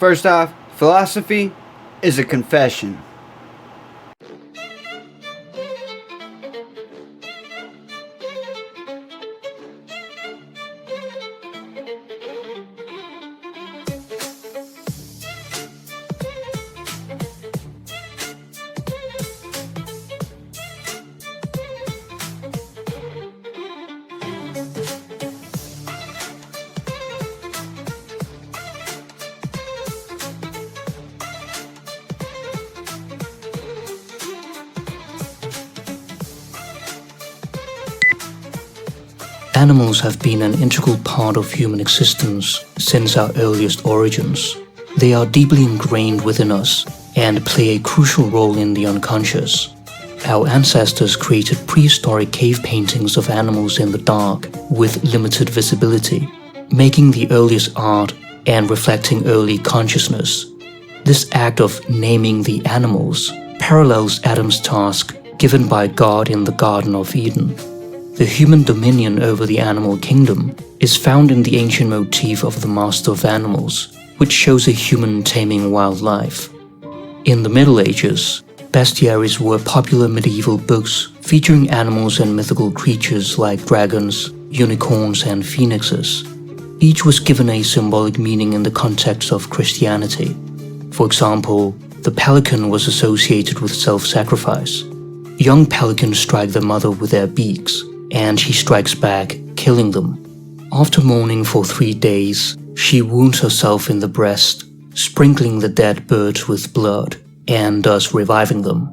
First off, philosophy is a confession. Animals have been an integral part of human existence since our earliest origins. They are deeply ingrained within us and play a crucial role in the unconscious. Our ancestors created prehistoric cave paintings of animals in the dark with limited visibility, making the earliest art and reflecting early consciousness. This act of naming the animals parallels Adam's task given by God in the Garden of Eden. The human dominion over the animal kingdom is found in the ancient motif of the master of animals, which shows a human taming wildlife. In the Middle Ages, bestiaries were popular medieval books featuring animals and mythical creatures like dragons, unicorns, and phoenixes. Each was given a symbolic meaning in the context of Christianity. For example, the pelican was associated with self-sacrifice. Young pelicans strike their mother with their beaks, and she strikes back, killing them. After mourning for 3 days, she wounds herself in the breast, sprinkling the dead birds with blood, and thus reviving them.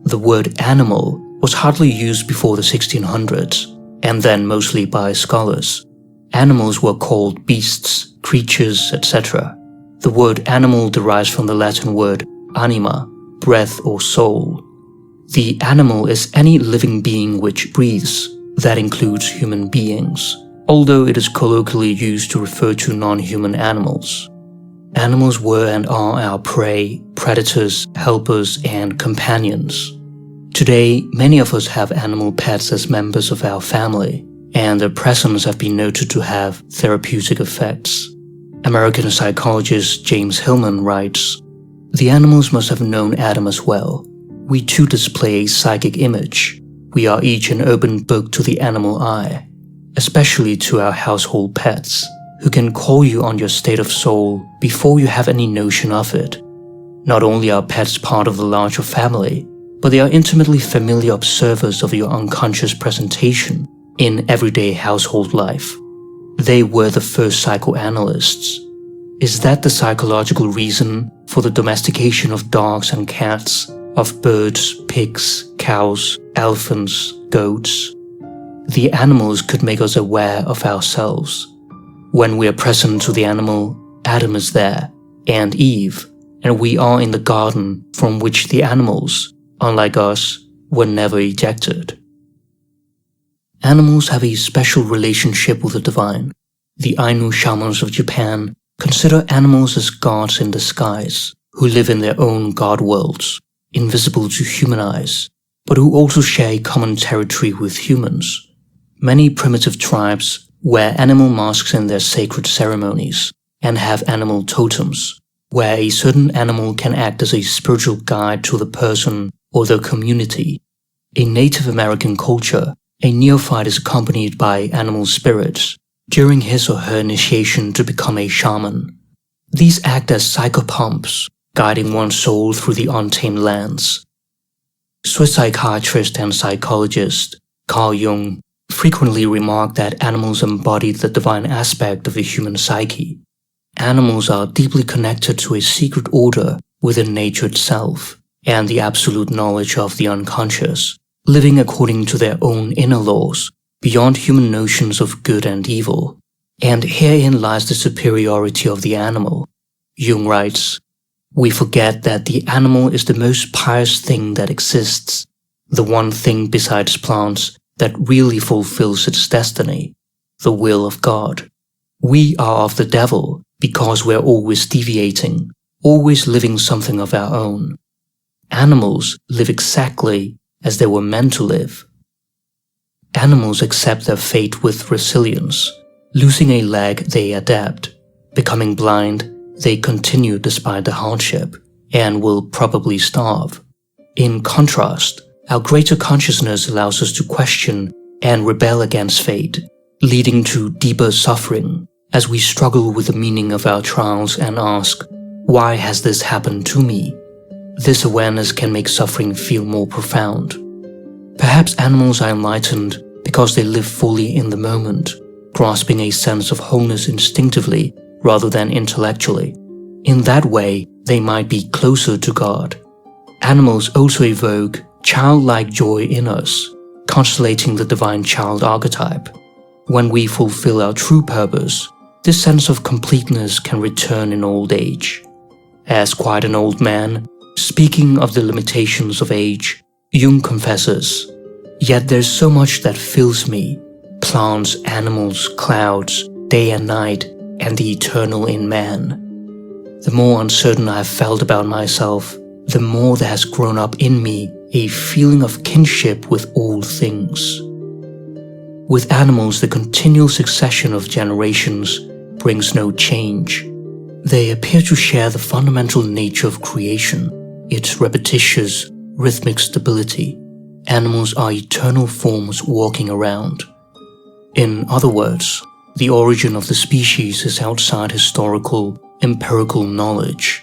The word animal was hardly used before the 1600s, and then mostly by scholars. Animals were called beasts, creatures, etc. The word animal derives from the Latin word anima, breath or soul. The animal is any living being which breathes. That includes human beings, although it is colloquially used to refer to non-human animals. Animals were and are our prey, predators, helpers, and companions. Today, many of us have animal pets as members of our family, and their presence have been noted to have therapeutic effects. American psychologist James Hillman writes, "The animals must have known Adam as well. We too display a psychic image. We are each an open book to the animal eye, especially to our household pets, who can call you on your state of soul before you have any notion of it. Not only are pets part of the larger family, but they are intimately familiar observers of your unconscious presentation in everyday household life. They were the first psychoanalysts. Is that the psychological reason for the domestication of dogs and cats, of birds, pigs, cows, elephants, goats? The animals could make us aware of ourselves. When we are present to the animal, Adam is there, and Eve, and we are in the garden from which the animals, unlike us, were never ejected." Animals have a special relationship with the divine. The Ainu shamans of Japan consider animals as gods in disguise, who live in their own god worlds, invisible to human eyes, but who also share a common territory with humans. Many primitive tribes wear animal masks in their sacred ceremonies and have animal totems, where a certain animal can act as a spiritual guide to the person or the community. In Native American culture, a neophyte is accompanied by animal spirits during his or her initiation to become a shaman. These act as psychopumps, guiding one's soul through the untamed lands. Swiss psychiatrist and psychologist Carl Jung frequently remarked that animals embody the divine aspect of the human psyche. Animals are deeply connected to a secret order within nature itself and the absolute knowledge of the unconscious, living according to their own inner laws, beyond human notions of good and evil. And herein lies the superiority of the animal. Jung writes, "We forget that the animal is the most pious thing that exists, the one thing besides plants that really fulfills its destiny, the will of God. We are of the devil because we're always deviating, always living something of our own. Animals live exactly as they were meant to live. Animals accept their fate with resilience. Losing a leg, they adapt. Becoming blind, they continue despite the hardship and will probably starve. In contrast, our greater consciousness allows us to question and rebel against fate, leading to deeper suffering as we struggle with the meaning of our trials and ask, why has this happened to me? This awareness can make suffering feel more profound. Perhaps animals are enlightened because they live fully in the moment, grasping a sense of wholeness instinctively rather than intellectually. In that way, they might be closer to God. Animals also evoke childlike joy in us, constellating the divine child archetype. When we fulfill our true purpose, this sense of completeness can return in old age. As quite an old man, speaking of the limitations of age, Jung confesses, "Yet there's so much that fills me, plants, animals, clouds, day and night, and the eternal in man. The more uncertain I have felt about myself, the more there has grown up in me a feeling of kinship with all things." With animals, the continual succession of generations brings no change. They appear to share the fundamental nature of creation, its repetitious, rhythmic stability. Animals are eternal forms walking around. In other words, the origin of the species is outside historical, empirical knowledge.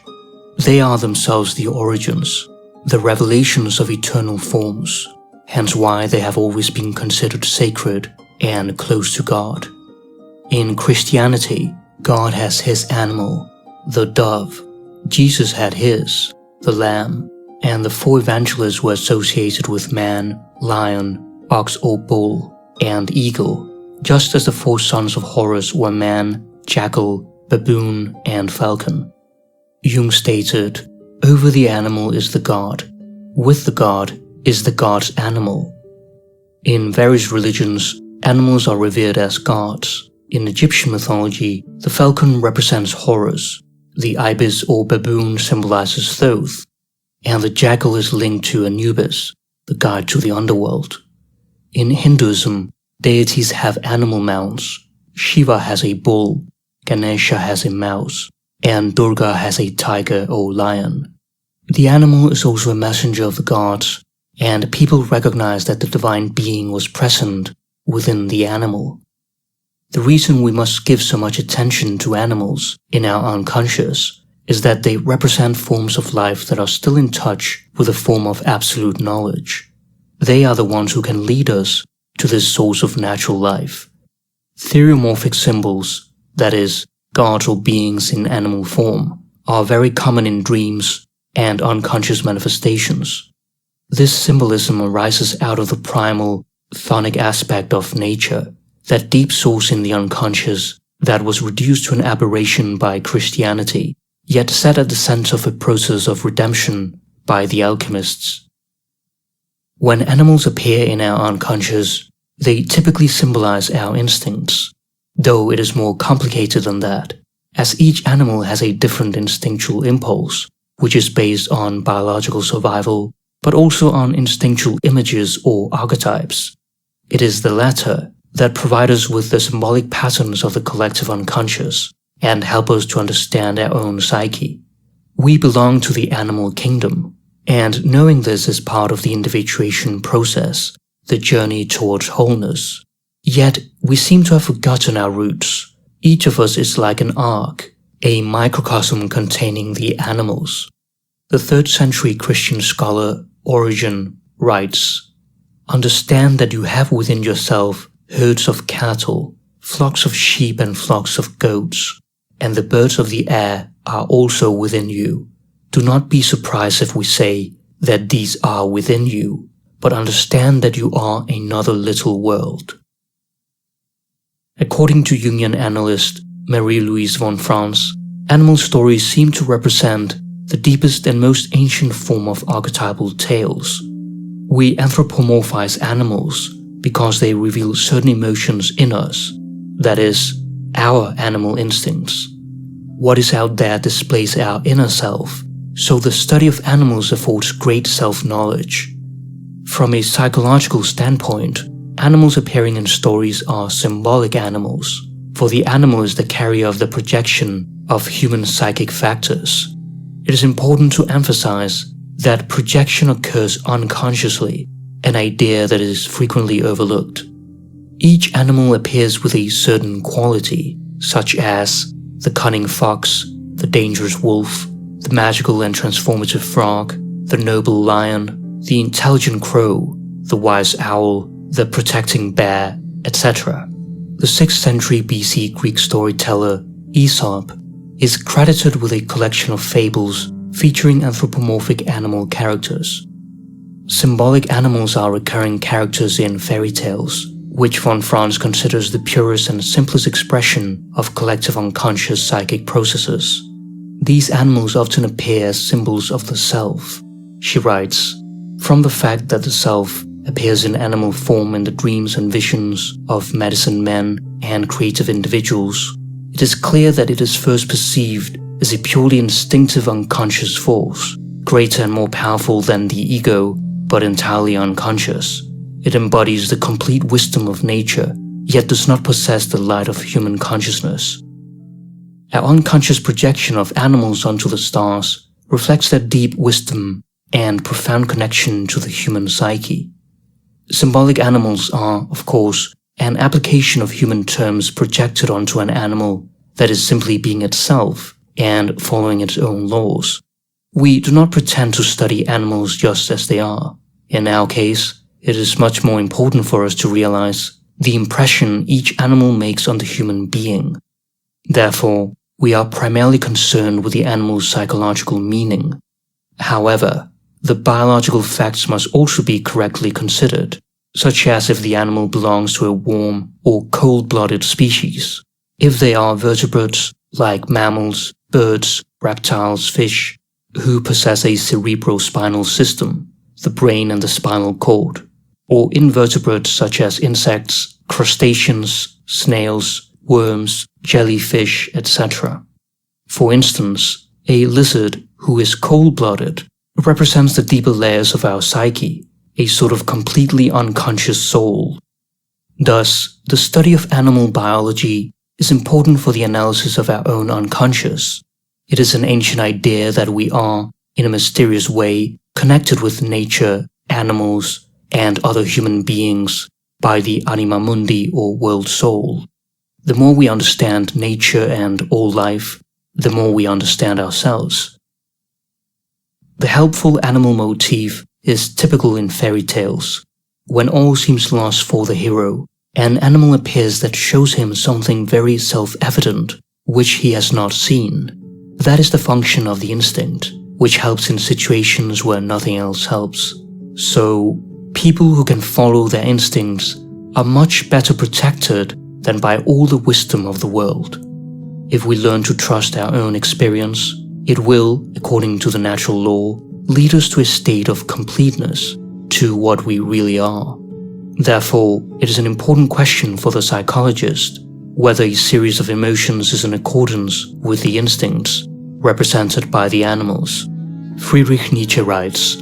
They are themselves the origins, the revelations of eternal forms, hence why they have always been considered sacred and close to God. In Christianity, God has his animal, the dove. Jesus had his, the lamb, and the four evangelists were associated with man, lion, ox or bull, and eagle, just as the four sons of Horus were man, jackal, baboon, and falcon. Jung stated, "Over the animal is the God, with the God is the God's animal." In various religions, animals are revered as gods. In Egyptian mythology, the falcon represents Horus, the ibis or baboon symbolizes Thoth, and the jackal is linked to Anubis, the guide to the underworld. In Hinduism, deities have animal mounts. Shiva has a bull, Ganesha has a mouse, and Durga has a tiger or lion. The animal is also a messenger of the gods, and people recognize that the divine being was present within the animal. The reason we must give so much attention to animals in our unconscious is that they represent forms of life that are still in touch with a form of absolute knowledge. They are the ones who can lead us to this source of natural life. Theriomorphic symbols, that is, gods or beings in animal form, are very common in dreams and unconscious manifestations. This symbolism arises out of the primal, chthonic aspect of nature, that deep source in the unconscious that was reduced to an aberration by Christianity, yet set at the center of a process of redemption by the alchemists. When animals appear in our unconscious, they typically symbolize our instincts, though it is more complicated than that, as each animal has a different instinctual impulse, which is based on biological survival, but also on instinctual images or archetypes. It is the latter that provide us with the symbolic patterns of the collective unconscious and help us to understand our own psyche. We belong to the animal kingdom, and knowing this is part of the individuation process, the journey towards wholeness. Yet, we seem to have forgotten our roots. Each of us is like an ark, a microcosm containing the animals. The 3rd century Christian scholar Origen writes, "Understand that you have within yourself herds of cattle, flocks of sheep and flocks of goats, and the birds of the air are also within you. Do not be surprised if we say that these are within you, but understand that you are another little world." According to Jungian analyst Marie-Louise von Franz, animal stories seem to represent the deepest and most ancient form of archetypal tales. We anthropomorphize animals because they reveal certain emotions in us, that is, our animal instincts. What is out there displays our inner self, so the study of animals affords great self-knowledge. From a psychological standpoint, animals appearing in stories are symbolic animals, for the animal is the carrier of the projection of human psychic factors. It is important to emphasize that projection occurs unconsciously, an idea that is frequently overlooked. Each animal appears with a certain quality, such as the cunning fox, the dangerous wolf, the magical and transformative frog, the noble lion, the intelligent crow, the wise owl, the protecting bear, etc. The 6th century BC Greek storyteller Aesop is credited with a collection of fables featuring anthropomorphic animal characters. Symbolic animals are recurring characters in fairy tales, which von Franz considers the purest and simplest expression of collective unconscious psychic processes. These animals often appear as symbols of the self. She writes, "From the fact that the self appears in animal form in the dreams and visions of medicine men and creative individuals, it is clear that it is first perceived as a purely instinctive unconscious force, greater and more powerful than the ego, but entirely unconscious. It embodies the complete wisdom of nature, yet does not possess the light of human consciousness. Our unconscious projection of animals onto the stars reflects their deep wisdom and profound connection to the human psyche. Symbolic animals are, of course, an application of human terms projected onto an animal that is simply being itself and following its own laws. We do not pretend to study animals just as they are. In our case, it is much more important for us to realize the impression each animal makes on the human being. Therefore, we are primarily concerned with the animal's psychological meaning. However, the biological facts must also be correctly considered, such as if the animal belongs to a warm or cold-blooded species, if they are vertebrates like mammals, birds, reptiles, fish, who possess a cerebrospinal system, the brain and the spinal cord, or invertebrates such as insects, crustaceans, snails, worms, jellyfish, etc. For instance, a lizard who is cold-blooded represents the deeper layers of our psyche, a sort of completely unconscious soul. Thus, the study of animal biology is important for the analysis of our own unconscious. It is an ancient idea that we are, in a mysterious way, connected with nature, animals, and other human beings by the anima mundi or world soul. The more we understand nature and all life, the more we understand ourselves. The helpful animal motif is typical in fairy tales. When all seems lost for the hero, an animal appears that shows him something very self-evident, which he has not seen. That is the function of the instinct, which helps in situations where nothing else helps. So, people who can follow their instincts are much better protected than by all the wisdom of the world. If we learn to trust our own experience, it will, according to the natural law, lead us to a state of completeness, to what we really are. Therefore, it is an important question for the psychologist whether a series of emotions is in accordance with the instincts represented by the animals. Friedrich Nietzsche writes,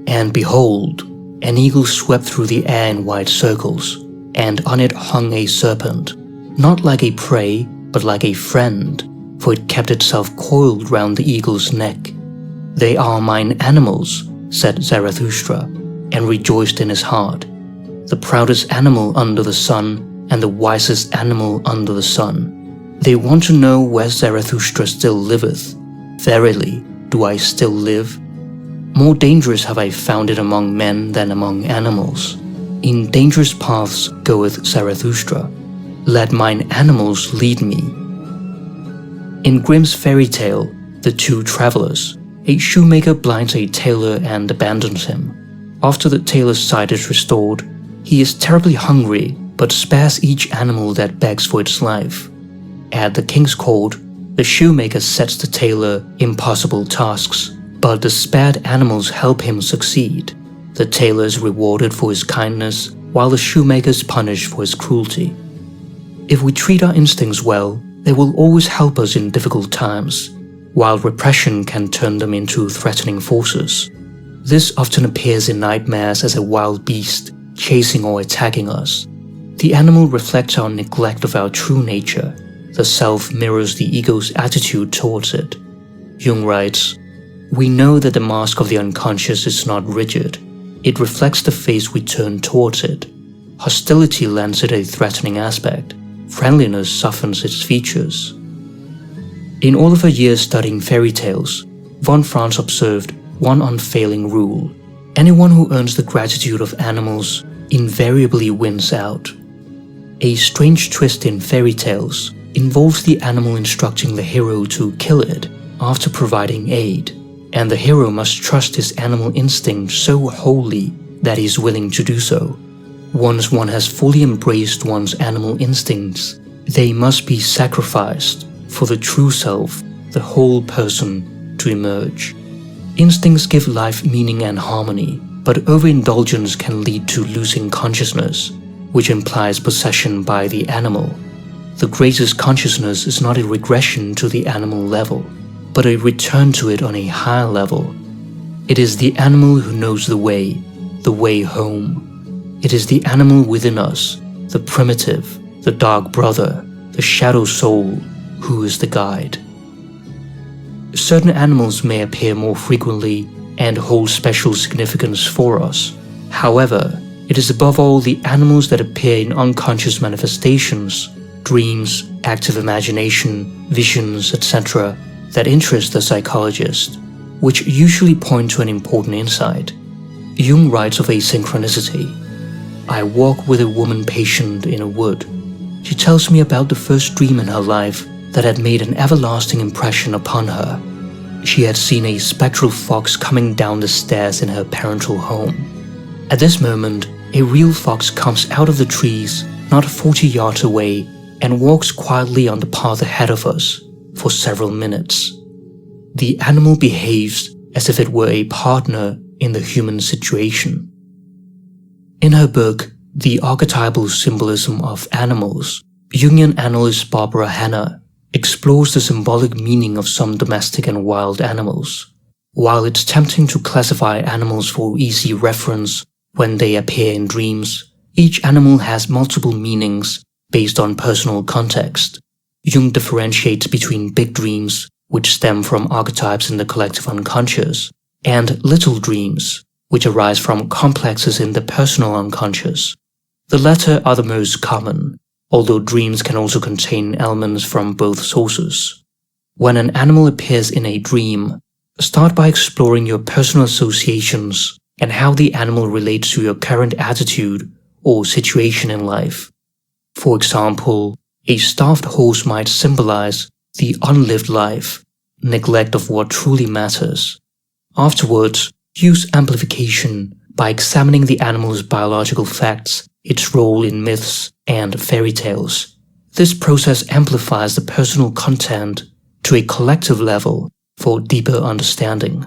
"And behold, an eagle swept through the air in wide circles, and on it hung a serpent, not like a prey, but like a friend, for it kept itself coiled round the eagle's neck. They are mine animals, said Zarathustra, and rejoiced in his heart. The proudest animal under the sun, and the wisest animal under the sun. They want to know where Zarathustra still liveth. Verily, do I still live? More dangerous have I found it among men than among animals. In dangerous paths goeth Zarathustra. Let mine animals lead me." In Grimm's fairy tale, The Two Travelers, a shoemaker blinds a tailor and abandons him. After the tailor's sight is restored, he is terribly hungry but spares each animal that begs for its life. At the king's court, the shoemaker sets the tailor impossible tasks, but the spared animals help him succeed. The tailor is rewarded for his kindness, while the shoemaker is punished for his cruelty. If we treat our instincts well, they will always help us in difficult times, while repression can turn them into threatening forces. This often appears in nightmares as a wild beast chasing or attacking us. The animal reflects our neglect of our true nature, The self mirrors the ego's attitude towards it. Jung writes, "We know that the mask of the unconscious is not rigid. It reflects the face we turn towards it. Hostility lends it a threatening aspect. Friendliness softens its features." In all of her years studying fairy tales, von Franz observed one unfailing rule: anyone who earns the gratitude of animals invariably wins out. A strange twist in fairy tales involves the animal instructing the hero to kill it after providing aid, and the hero must trust his animal instinct so wholly that he is willing to do so. Once one has fully embraced one's animal instincts, they must be sacrificed for the true self, the whole person, to emerge. Instincts give life meaning and harmony, but overindulgence can lead to losing consciousness, which implies possession by the animal. The greatest consciousness is not a regression to the animal level, but a return to it on a higher level. It is the animal who knows the way home. It is the animal within us, the primitive, the dark brother, the shadow soul, who is the guide. Certain animals may appear more frequently and hold special significance for us. However, it is above all the animals that appear in unconscious manifestations, dreams, active imagination, visions, etc., that interest the psychologist, which usually point to an important insight. Jung writes of a synchronicity. "I walk with a woman patient in a wood. She tells me about the first dream in her life that had made an everlasting impression upon her. She had seen a spectral fox coming down the stairs in her parental home. At this moment, a real fox comes out of the trees not 40 yards away and walks quietly on the path ahead of us for several minutes. The animal behaves as if it were a partner in the human situation." In her book, The Archetypal Symbolism of Animals, Jungian analyst Barbara Hanna explores the symbolic meaning of some domestic and wild animals. While it's tempting to classify animals for easy reference when they appear in dreams, each animal has multiple meanings based on personal context. Jung differentiates between big dreams, which stem from archetypes in the collective unconscious, and little dreams, which arise from complexes in the personal unconscious. The latter are the most common, although dreams can also contain elements from both sources. When an animal appears in a dream, start by exploring your personal associations and how the animal relates to your current attitude or situation in life. For example, a starved horse might symbolize the unlived life, neglect of what truly matters. Afterwards, use amplification by examining the animal's biological facts, its role in myths and fairy tales. This process amplifies the personal content to a collective level for deeper understanding.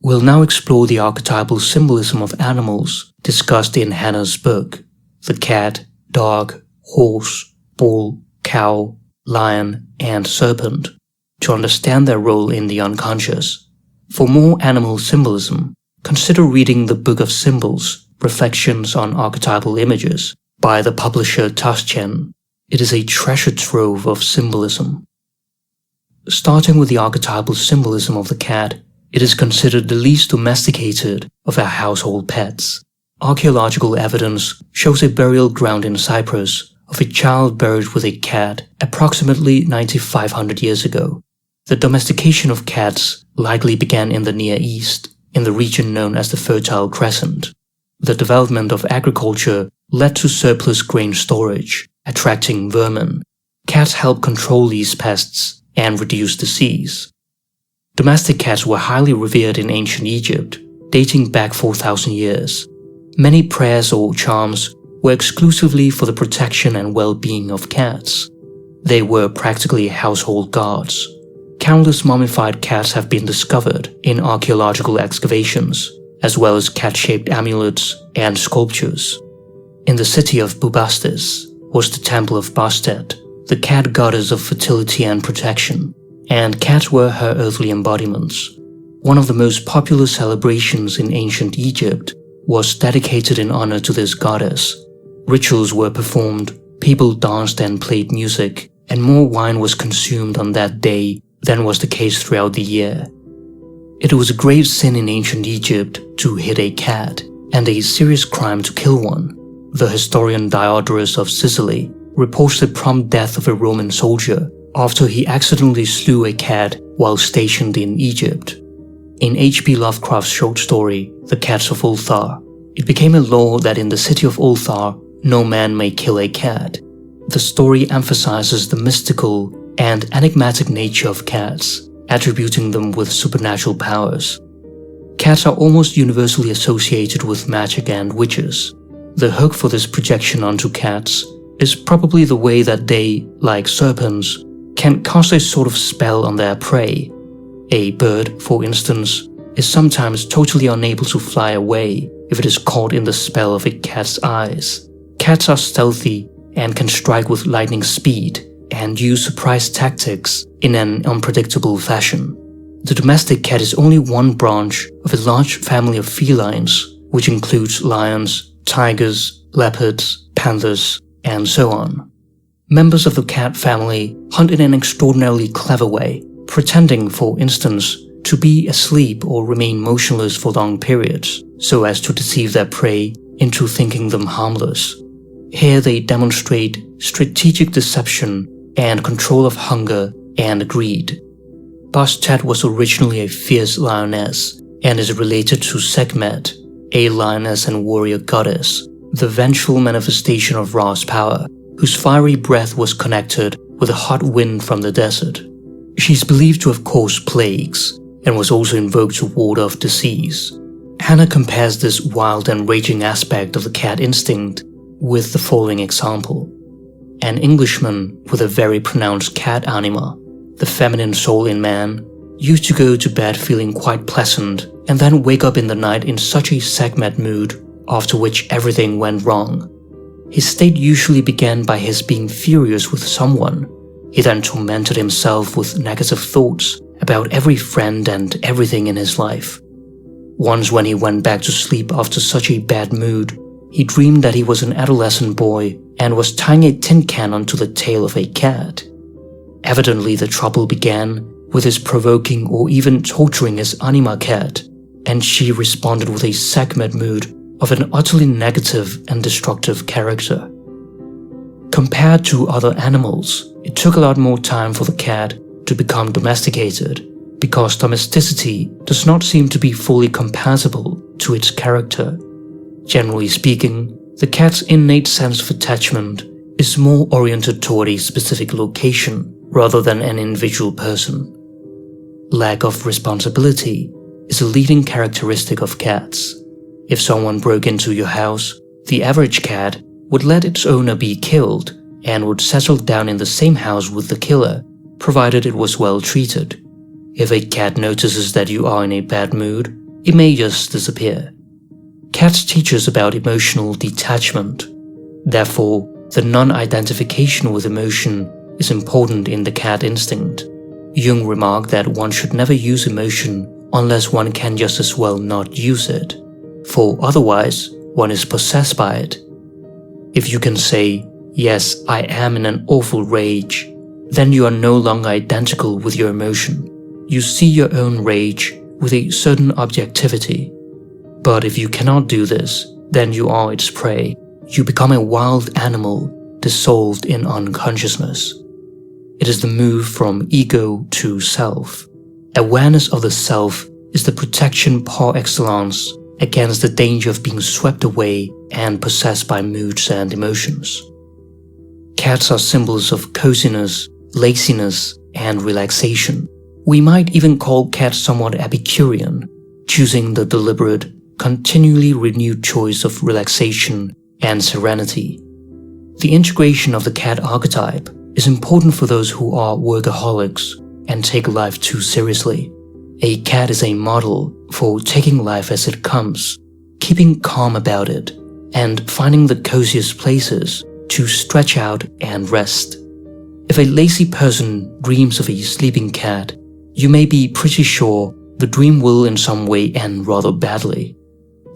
We'll now explore the archetypal symbolism of animals discussed in Hannah's book: the cat, dog, horse, bull, cow, lion, and serpent, to understand their role in the unconscious. For more animal symbolism, consider reading the Book of Symbols, Reflections on Archetypal Images by the publisher Taschen. It is a treasure trove of symbolism. Starting with the archetypal symbolism of the cat, it is considered the least domesticated of our household pets. Archaeological evidence shows a burial ground in Cyprus of a child buried with a cat approximately 9,500 years ago. The domestication of cats likely began in the Near East, in the region known as the Fertile Crescent. The development of agriculture led to surplus grain storage, attracting vermin. Cats help control these pests and reduce disease. Domestic cats were highly revered in ancient Egypt, dating back 4,000 years. Many prayers or charms were exclusively for the protection and well-being of cats. They were practically household gods. Countless mummified cats have been discovered in archaeological excavations, as well as cat-shaped amulets and sculptures. In the city of Bubastis was the Temple of Bastet, the cat goddess of fertility and protection, and cats were her earthly embodiments. One of the most popular celebrations in ancient Egypt was dedicated in honor to this goddess. Rituals were performed, people danced and played music, and more wine was consumed on that day than was the case throughout the year. It was a grave sin in ancient Egypt to hit a cat, and a serious crime to kill one. The historian Diodorus of Sicily reports the prompt death of a Roman soldier after he accidentally slew a cat while stationed in Egypt. In H.P. Lovecraft's short story, The Cats of Ulthar, it became a law that in the city of Ulthar, no man may kill a cat. The story emphasizes the mystical and enigmatic nature of cats, attributing them with supernatural powers. Cats are almost universally associated with magic and witches. The hook for this projection onto cats is probably the way that they, like serpents, can cast a sort of spell on their prey. A bird, for instance, is sometimes totally unable to fly away if it is caught in the spell of a cat's eyes. Cats are stealthy and can strike with lightning speed and use surprise tactics in an unpredictable fashion. The domestic cat is only one branch of a large family of felines, which includes lions, tigers, leopards, panthers, and so on. Members of the cat family hunt in an extraordinarily clever way, pretending, for instance, to be asleep or remain motionless for long periods, so as to deceive their prey into thinking them harmless. Here they demonstrate strategic deception and control of hunger and greed. Bastet was originally a fierce lioness and is related to Sekhmet, a lioness and warrior goddess, the vengeful manifestation of Ra's power, whose fiery breath was connected with a hot wind from the desert. She is believed to have caused plagues and was also invoked to ward off disease. Hannah compares this wild and raging aspect of the cat instinct with the following example. An Englishman with a very pronounced cat anima, the feminine soul in man, used to go to bed feeling quite pleasant and then wake up in the night in such a Sekhmet mood, after which everything went wrong. His state usually began by his being furious with someone. He then tormented himself with negative thoughts about every friend and everything in his life. Once when he went back to sleep after such a bad mood, he dreamed that he was an adolescent boy and was tying a tin can onto the tail of a cat. Evidently the trouble began with his provoking or even torturing his anima cat, and she responded with a Sekhmet mood of an utterly negative and destructive character. Compared to other animals, it took a lot more time for the cat to become domesticated, because domesticity does not seem to be fully compatible to its character. Generally speaking, the cat's innate sense of attachment is more oriented toward a specific location rather than an individual person. Lack of responsibility is a leading characteristic of cats. If someone broke into your house, the average cat would let its owner be killed and would settle down in the same house with the killer, provided it was well treated. If a cat notices that you are in a bad mood, it may just disappear. Cats teach us about emotional detachment. Therefore, the non-identification with emotion is important in the cat instinct. Jung remarked that one should never use emotion unless one can just as well not use it, for otherwise one is possessed by it. If you can say, "Yes, I am in an awful rage," then you are no longer identical with your emotion. You see your own rage with a certain objectivity. But if you cannot do this, then you are its prey. You become a wild animal dissolved in unconsciousness. It is the move from ego to self. Awareness of the self is the protection par excellence against the danger of being swept away and possessed by moods and emotions. Cats are symbols of coziness, laziness, and relaxation. We might even call cats somewhat Epicurean, choosing the deliberate, continually renewed choice of relaxation and serenity. The integration of the cat archetype is important for those who are workaholics and take life too seriously. A cat is a model for taking life as it comes, keeping calm about it, and finding the coziest places to stretch out and rest. If a lazy person dreams of a sleeping cat, you may be pretty sure the dream will in some way end rather badly.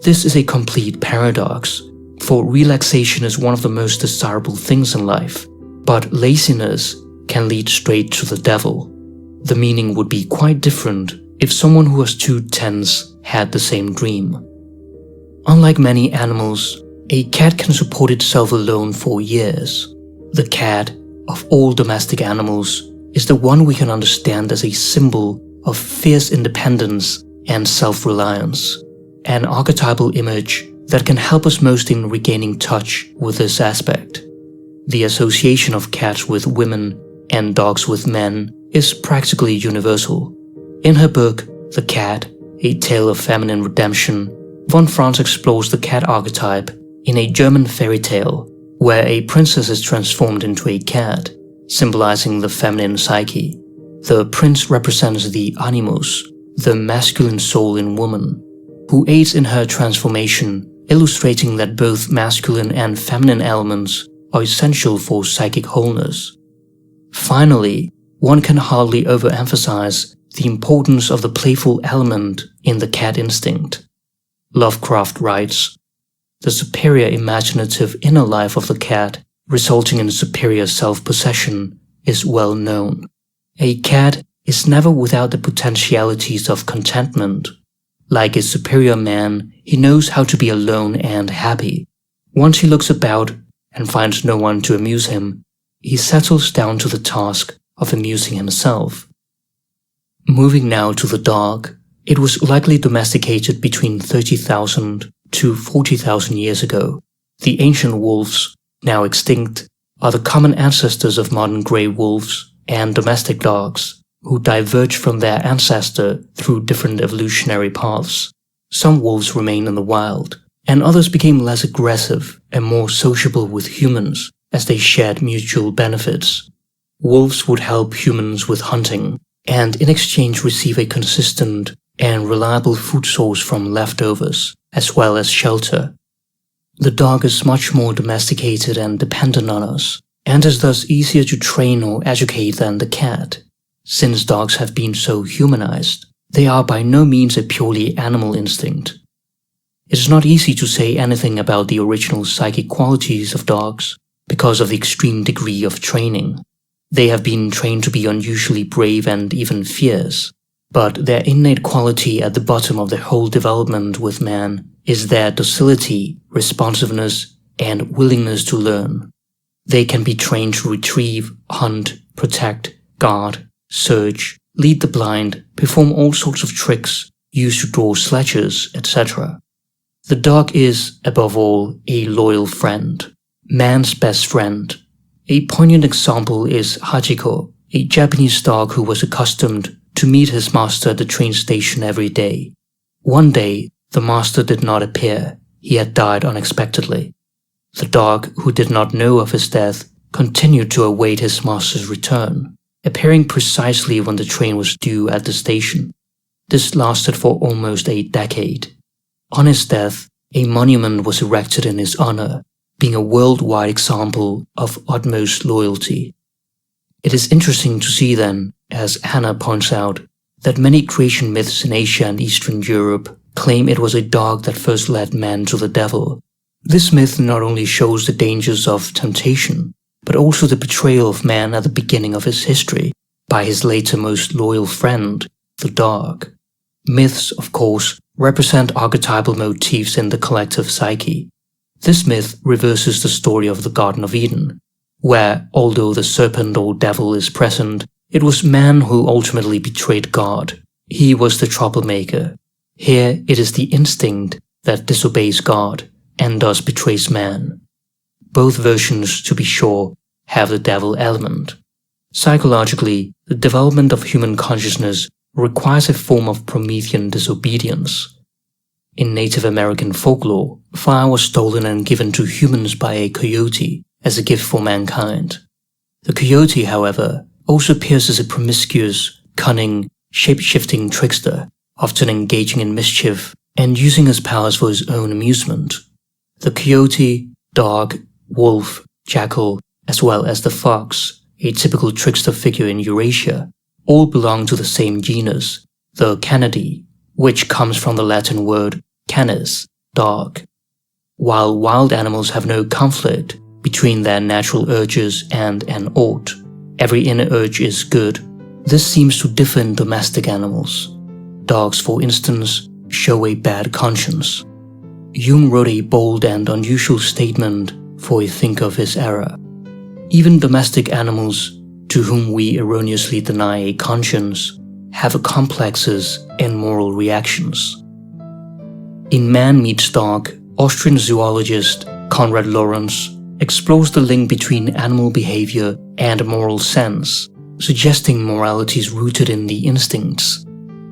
This is a complete paradox, for relaxation is one of the most desirable things in life, but laziness can lead straight to the devil. The meaning would be quite different if someone who was too tense had the same dream. Unlike many animals, a cat can support itself alone for years. The cat, of all domestic animals, is the one we can understand as a symbol of fierce independence and self-reliance, an archetypal image that can help us most in regaining touch with this aspect. The association of cats with women and dogs with men is practically universal. In her book, The Cat, A Tale of Feminine Redemption, von Franz explores the cat archetype in a German fairy tale where a princess is transformed into a cat, symbolizing the feminine psyche. The prince represents the animus, the masculine soul in woman, who aids in her transformation, illustrating that both masculine and feminine elements are essential for psychic wholeness. Finally, one can hardly overemphasize the importance of the playful element in the cat instinct. Lovecraft writes, "The superior imaginative inner life of the cat, resulting in superior self-possession, is well known. A cat is never without the potentialities of contentment. Like a superior man, he knows how to be alone and happy. Once he looks about and finds no one to amuse him, he settles down to the task of amusing himself." Moving now to the dog, it was likely domesticated between 30,000 to 40,000 years ago. The ancient wolves, now extinct, are the common ancestors of modern grey wolves and domestic dogs, who diverge from their ancestor through different evolutionary paths. Some wolves remain in the wild, and others became less aggressive and more sociable with humans as they shared mutual benefits. Wolves would help humans with hunting, and in exchange receive a consistent and reliable food source from leftovers, as well as shelter. The dog is much more domesticated and dependent on us, and is thus easier to train or educate than the cat. Since dogs have been so humanized, they are by no means a purely animal instinct. It is not easy to say anything about the original psychic qualities of dogs because of the extreme degree of training. They have been trained to be unusually brave and even fierce, but their innate quality at the bottom of their whole development with man is their docility, responsiveness, and willingness to learn. They can be trained to retrieve, hunt, protect, guard, search, lead the blind, perform all sorts of tricks, use to draw sledges, etc. The dog is, above all, a loyal friend, man's best friend. A poignant example is Hachiko, a Japanese dog who was accustomed to meet his master at the train station every day. One day, the master did not appear. He had died unexpectedly. The dog, who did not know of his death, continued to await his master's return, appearing precisely when the train was due at the station. This lasted for almost a decade. On his death, a monument was erected in his honor, being a worldwide example of utmost loyalty. It is interesting to see then, as Hannah points out, that many creation myths in Asia and Eastern Europe claim it was a dog that first led man to the devil. This myth not only shows the dangers of temptation, but also the betrayal of man at the beginning of his history by his later most loyal friend, the dog. Myths, of course, represent archetypal motifs in the collective psyche. This myth reverses the story of the Garden of Eden, where, although the serpent or devil is present, it was man who ultimately betrayed God. He was the troublemaker. Here it is the instinct that disobeys God and thus betrays man. Both versions, to be sure, have the devil element. Psychologically, the development of human consciousness requires a form of Promethean disobedience. In Native American folklore, fire was stolen and given to humans by a coyote as a gift for mankind. The coyote, however, also appears as a promiscuous, cunning, shape-shifting trickster, often engaging in mischief and using his powers for his own amusement. The coyote, dog, wolf, jackal, as well as the fox, a typical trickster figure in Eurasia, all belong to the same genus, the Canidae, which comes from the Latin word canis, dog. While wild animals have no conflict between their natural urges and an ought, Every inner urge is good. This seems to differ in domestic animals. Dogs, for instance, show a bad conscience. Jung wrote a bold and unusual statement for a thinker of his era. Even domestic animals, to whom we erroneously deny a conscience, have complexes and moral reactions. In Man Meets Dog, Austrian zoologist Konrad Lorenz explores the link between animal behavior and moral sense, suggesting morality is rooted in the instincts.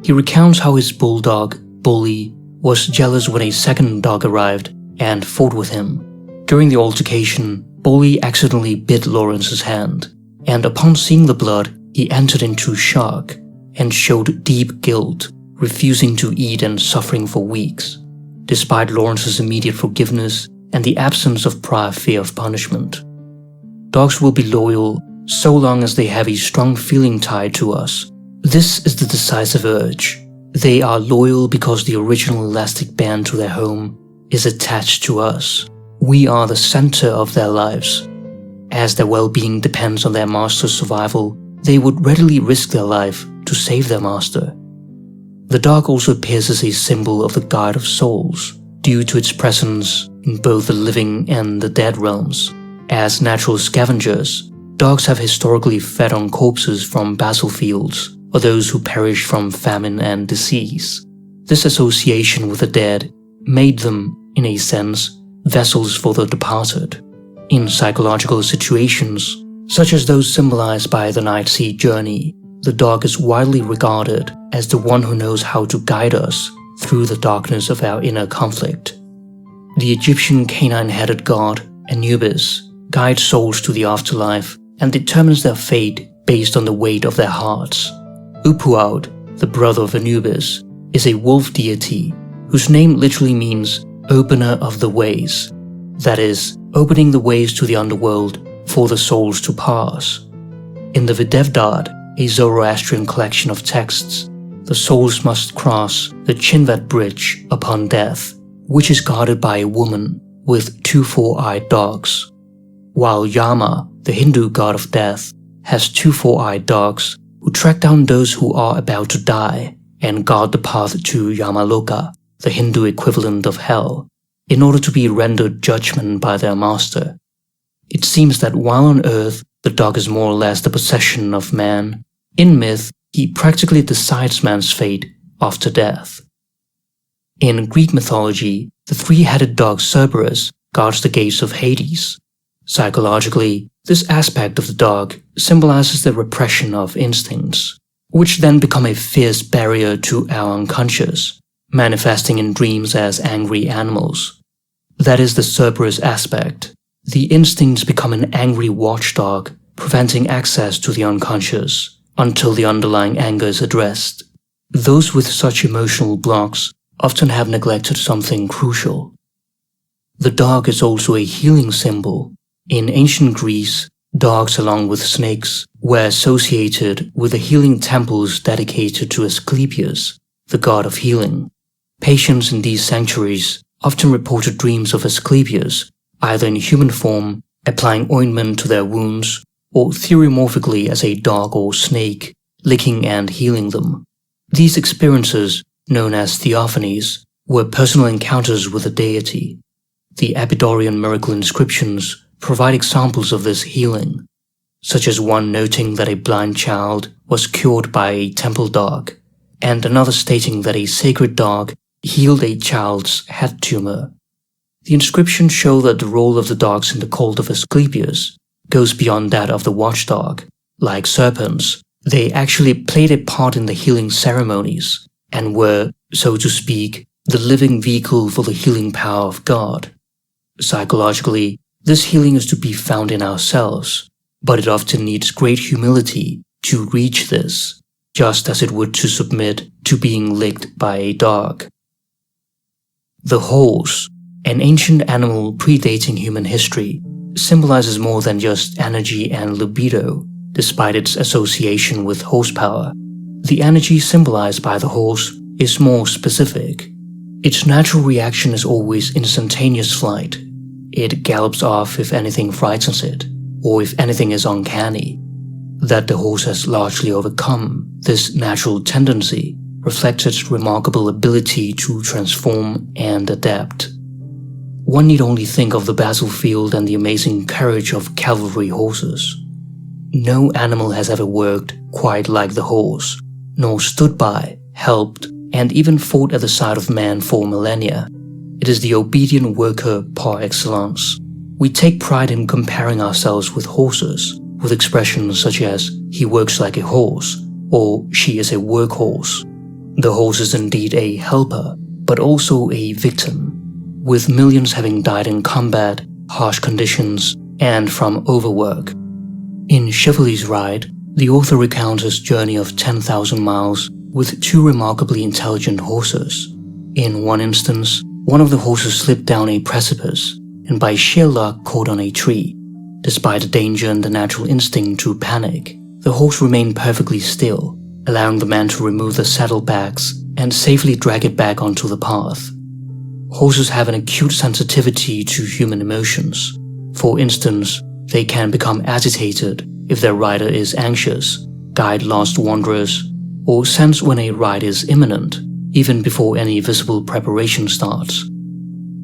He recounts how his bulldog, Bully, was jealous when a second dog arrived and fought with him. During the altercation, Bully accidentally bit Lorenz's hand, and upon seeing the blood, he entered into shock and showed deep guilt, refusing to eat and suffering for weeks, despite Lorenz's immediate forgiveness and the absence of prior fear of punishment. Dogs will be loyal so long as they have a strong feeling tied to us. This is the decisive urge. They are loyal because the original elastic band to their home is attached to us. We are the center of their lives. As their well-being depends on their master's survival, they would readily risk their life to save their master. The dog also appears as a symbol of the guide of souls, due to its presence in both the living and the dead realms. As natural scavengers, dogs have historically fed on corpses from battlefields or those who perish from famine and disease. This association with the dead made them, in a sense, vessels for the departed. In psychological situations, such as those symbolized by the night sea journey, the dog is widely regarded as the one who knows how to guide us through the darkness of our inner conflict. The Egyptian canine-headed god, Anubis, guides souls to the afterlife and determines their fate based on the weight of their hearts. Upuaut, the brother of Anubis, is a wolf deity whose name literally means opener of the ways, that is, opening the ways to the underworld for the souls to pass. In the Videvdad, a Zoroastrian collection of texts, the souls must cross the Chinvat bridge upon death, which is guarded by a woman with two four-eyed dogs, while Yama, the Hindu god of death, has two four-eyed dogs who track down those who are about to die and guard the path to Yamaloka, the Hindu equivalent of hell, in order to be rendered judgment by their master. It seems that while on earth the dog is more or less the possession of man, in myth he practically decides man's fate after death. In Greek mythology, the three-headed dog Cerberus guards the gates of Hades. Psychologically, this aspect of the dog symbolizes the repression of instincts, which then become a fierce barrier to our unconscious, manifesting in dreams as angry animals. That is the Cerberus aspect. The instincts become an angry watchdog, preventing access to the unconscious until the underlying anger is addressed. Those with such emotional blocks often have neglected something crucial. The dog is also a healing symbol. In ancient Greece, dogs along with snakes were associated with the healing temples dedicated to Asclepius, the god of healing. Patients in these sanctuaries often reported dreams of Asclepius, either in human form, applying ointment to their wounds, or theuromorphically as a dog or snake, licking and healing them. These experiences, known as theophanies, were personal encounters with the deity. The Epidaurian miracle inscriptions provide examples of this healing, such as one noting that a blind child was cured by a temple dog, and another stating that a sacred dog healed a child's head tumor. The inscriptions show that the role of the dogs in the cult of Asclepius goes beyond that of the watchdog. Like serpents, they actually played a part in the healing ceremonies and were, so to speak, the living vehicle for the healing power of God. Psychologically, this healing is to be found in ourselves, but it often needs great humility to reach this, just as it would to submit to being licked by a dog. The horse, an ancient animal predating human history, symbolizes more than just energy and libido, despite its association with horsepower. The energy symbolized by the horse is more specific. Its natural reaction is always instantaneous flight. It gallops off if anything frightens it, or if anything is uncanny. That the horse has largely overcome this natural tendency reflects its remarkable ability to transform and adapt. One need only think of the battlefield and the amazing courage of cavalry horses. No animal has ever worked quite like the horse, nor stood by, helped, and even fought at the side of man for millennia. It is the obedient worker par excellence. We take pride in comparing ourselves with horses, with expressions such as, "he works like a horse," or "she is a workhorse." The horse is indeed a helper, but also a victim, with millions having died in combat, harsh conditions, and from overwork. In Chivalry's Ride, the author recounts his journey of 10,000 miles with two remarkably intelligent horses. In one instance, one of the horses slipped down a precipice and by sheer luck caught on a tree. Despite the danger and the natural instinct to panic, the horse remained perfectly still, allowing the man to remove the saddlebags and safely drag it back onto the path. Horses have an acute sensitivity to human emotions. For instance, they can become agitated if their rider is anxious, guide lost wanderers, or sense when a ride is imminent, even before any visible preparation starts.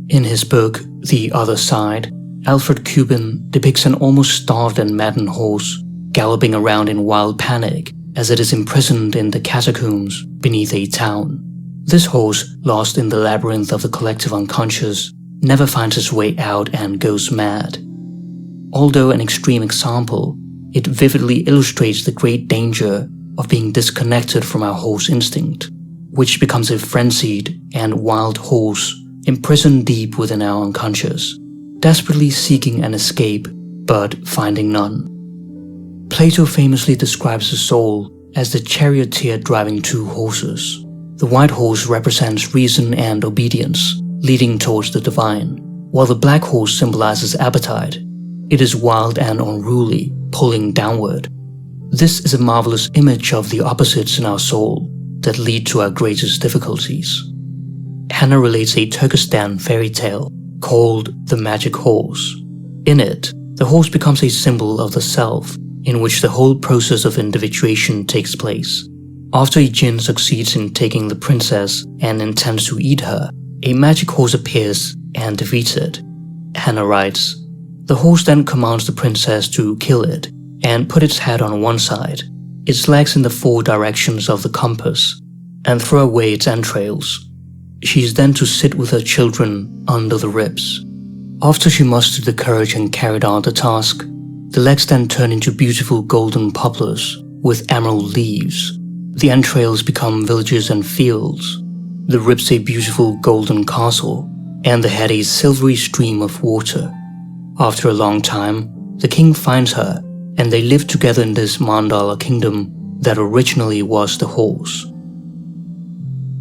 In his book, The Other Side, Alfred Cuban depicts an almost starved and maddened horse galloping around in wild panic as it is imprisoned in the catacombs beneath a town. This horse, lost in the labyrinth of the collective unconscious, never finds its way out and goes mad. Although an extreme example, it vividly illustrates the great danger of being disconnected from our horse instinct, which becomes a frenzied and wild horse imprisoned deep within our unconscious, desperately seeking an escape but finding none. Plato famously describes the soul as the charioteer driving two horses. The white horse represents reason and obedience, leading towards the divine, while the black horse symbolizes appetite. It is wild and unruly, pulling downward. This is a marvelous image of the opposites in our soul that lead to our greatest difficulties. Hannah relates a Turkestan fairy tale called The Magic Horse. In it, the horse becomes a symbol of the self, in which the whole process of individuation takes place. After a jinn succeeds in taking the princess and intends to eat her, a magic horse appears and defeats it. Hannah writes, "The horse then commands the princess to kill it and put its head on one side, its legs in the four directions of the compass, and throw away its entrails. She is then to sit with her children under the ribs. After she mustered the courage and carried out the task, the legs then turn into beautiful golden poplars with emerald leaves. The entrails become villages and fields, the ribs a beautiful golden castle, and the head a silvery stream of water. After a long time, the king finds her, and they live together in this mandala kingdom that originally was the horse."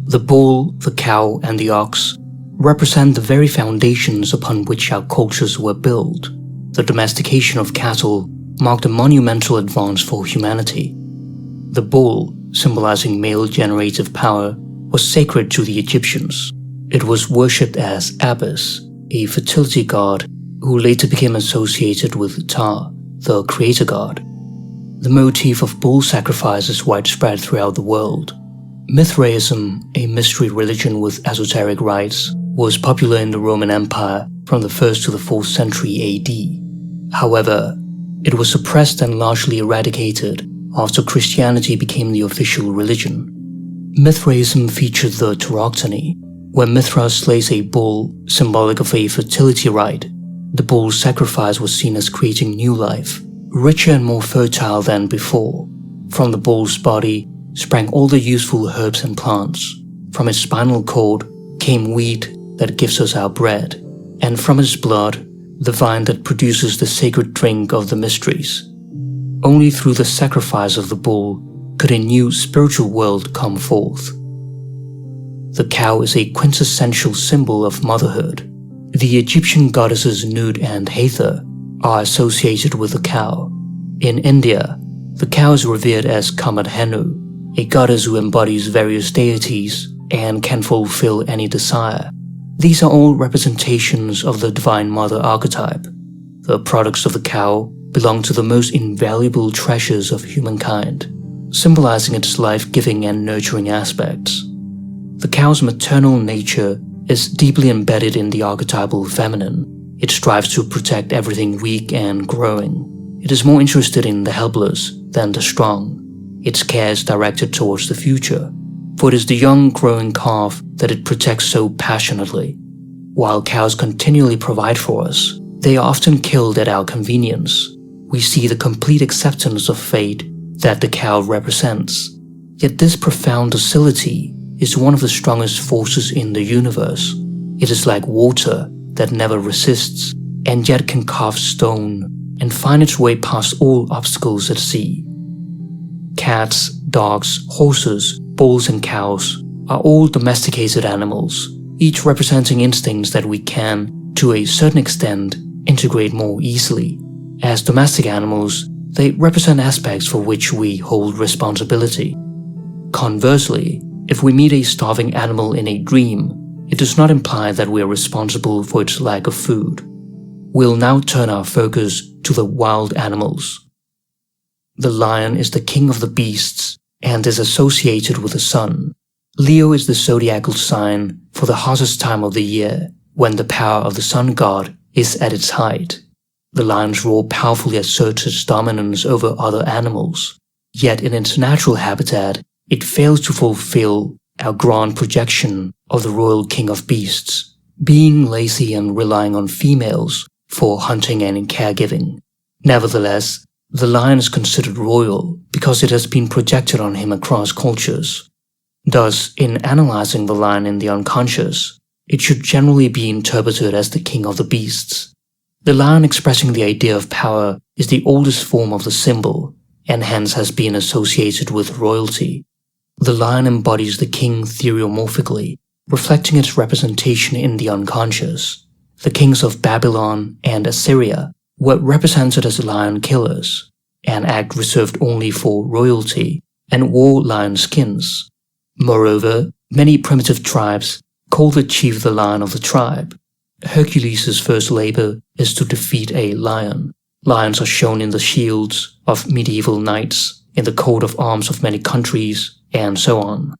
The bull, the cow, and the ox represent the very foundations upon which our cultures were built. The domestication of cattle marked a monumental advance for humanity. The bull, symbolizing male generative power, was sacred to the Egyptians. It was worshipped as Apis, a fertility god who later became associated with Ptah, the creator god. The motif of bull sacrifice is widespread throughout the world. Mithraism, a mystery religion with esoteric rites, was popular in the Roman Empire from the 1st to the 4th century AD. However, it was suppressed and largely eradicated after Christianity became the official religion. Mithraism featured the Tauroctony, where Mithra slays a bull, symbolic of a fertility rite. The bull's sacrifice was seen as creating new life, richer and more fertile than before. From the bull's body sprang all the useful herbs and plants. From its spinal cord came wheat that gives us our bread, and from its blood, the vine that produces the sacred drink of the mysteries. Only through the sacrifice of the bull could a new spiritual world come forth. The cow is a quintessential symbol of motherhood. The Egyptian goddesses Nut and Hathor are associated with the cow. In India, the cow is revered as Kamadhenu, a goddess who embodies various deities and can fulfill any desire. These are all representations of the Divine Mother archetype. The products of the cow belong to the most invaluable treasures of humankind, symbolizing its life-giving and nurturing aspects. The cow's maternal nature is deeply embedded in the archetypal feminine. It strives to protect everything weak and growing. It is more interested in the helpless than the strong. Its care is directed towards the future, for it is the young growing calf that it protects so passionately. While cows continually provide for us, they are often killed at our convenience. We see the complete acceptance of fate that the cow represents. Yet this profound docility is one of the strongest forces in the universe. It is like water that never resists, and yet can carve stone and find its way past all obstacles at sea. Cats, dogs, horses, bulls and cows are all domesticated animals, each representing instincts that we can, to a certain extent, integrate more easily. As domestic animals, they represent aspects for which we hold responsibility. Conversely, if we meet a starving animal in a dream, it does not imply that we are responsible for its lack of food. We'll now turn our focus to the wild animals. The lion is the king of the beasts and is associated with the sun. Leo is the zodiacal sign for the hottest time of the year, when the power of the sun god is at its height. The lion's roar powerfully asserts its dominance over other animals, yet in its natural habitat, it fails to fulfill our grand projection of the royal king of beasts, being lazy and relying on females for hunting and caregiving. Nevertheless, the lion is considered royal because it has been projected on him across cultures. Thus, in analyzing the lion in the unconscious, it should generally be interpreted as the king of the beasts. The lion expressing the idea of power is the oldest form of the symbol, and hence has been associated with royalty. The lion embodies the king theriomorphically, reflecting its representation in the unconscious. The kings of Babylon and Assyria were represented as lion killers, an act reserved only for royalty, and wore lion skins. Moreover, many primitive tribes call the chief the lion of the tribe. Hercules' first labor is to defeat a lion. Lions are shown in the shields of medieval knights, in the coat of arms of many countries, and so on.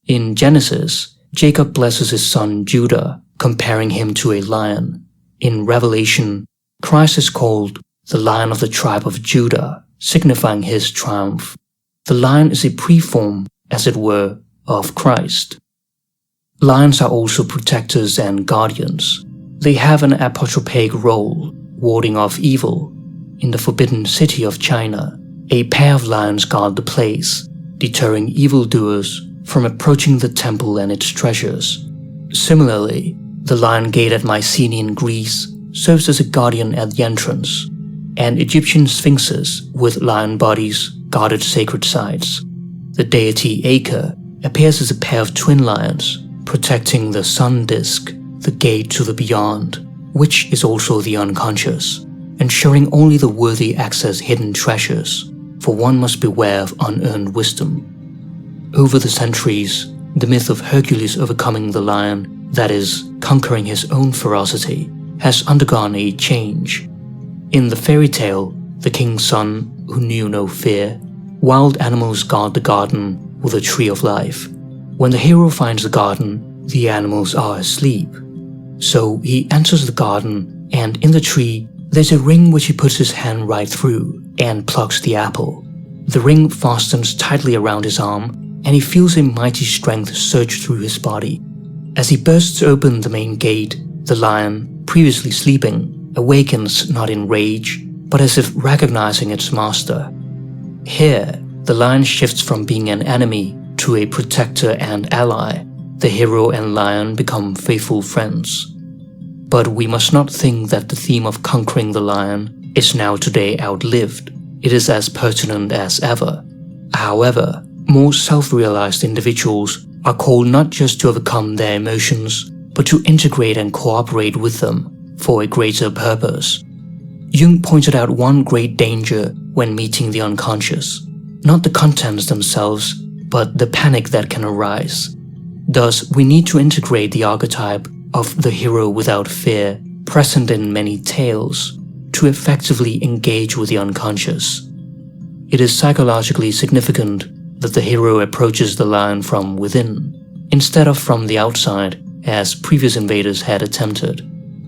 In Genesis, Jacob blesses his son Judah, comparing him to a lion. In Revelation, Christ is called the Lion of the tribe of Judah, signifying his triumph. The lion is a preform, as it were, of Christ. Lions are also protectors and guardians. They have an apotropaic role, warding off evil. In the Forbidden City of China, a pair of lions guard the place, deterring evildoers from approaching the temple and its treasures. Similarly, the Lion Gate at Mycenaean Greece serves as a guardian at the entrance, and Egyptian sphinxes with lion bodies guarded sacred sites. The deity Acre appears as a pair of twin lions, protecting the sun disk, the gate to the beyond, which is also the unconscious, ensuring only the worthy access hidden treasures, for one must beware of unearned wisdom. Over the centuries, the myth of Hercules overcoming the lion, that is, conquering his own ferocity, has undergone a change. In the fairy tale, the king's son, who knew no fear, wild animals guard the garden with a tree of life. When the hero finds the garden, the animals are asleep. So he enters the garden, and in the tree, there's a ring which he puts his hand right through and plucks the apple. The ring fastens tightly around his arm, and he feels a mighty strength surge through his body. As he bursts open the main gate, the lion, previously sleeping, awakens not in rage, but as if recognizing its master. Here, the lion shifts from being an enemy to a protector and ally. The hero and lion become faithful friends. But we must not think that the theme of conquering the lion is now today outlived. It is as pertinent as ever. However, more self-realized individuals are called not just to overcome their emotions, but to integrate and cooperate with them for a greater purpose. Jung pointed out one great danger when meeting the unconscious, not the contents themselves, but the panic that can arise. Thus, we need to integrate the archetype of the hero without fear, present in many tales, to effectively engage with the unconscious. It is psychologically significant that the hero approaches the lion from within, instead of from the outside, as previous invaders had attempted.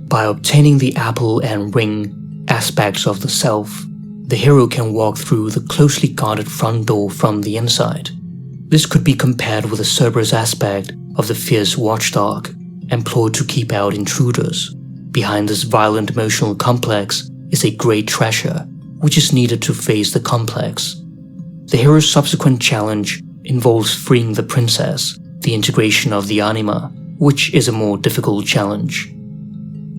By obtaining the apple and ring aspects of the self, the hero can walk through the closely guarded front door from the inside. This could be compared with the Cerberus aspect of the fierce watchdog, employed to keep out intruders. Behind this violent emotional complex is a great treasure, which is needed to face the complex. The hero's subsequent challenge involves freeing the princess, the integration of the anima, which is a more difficult challenge.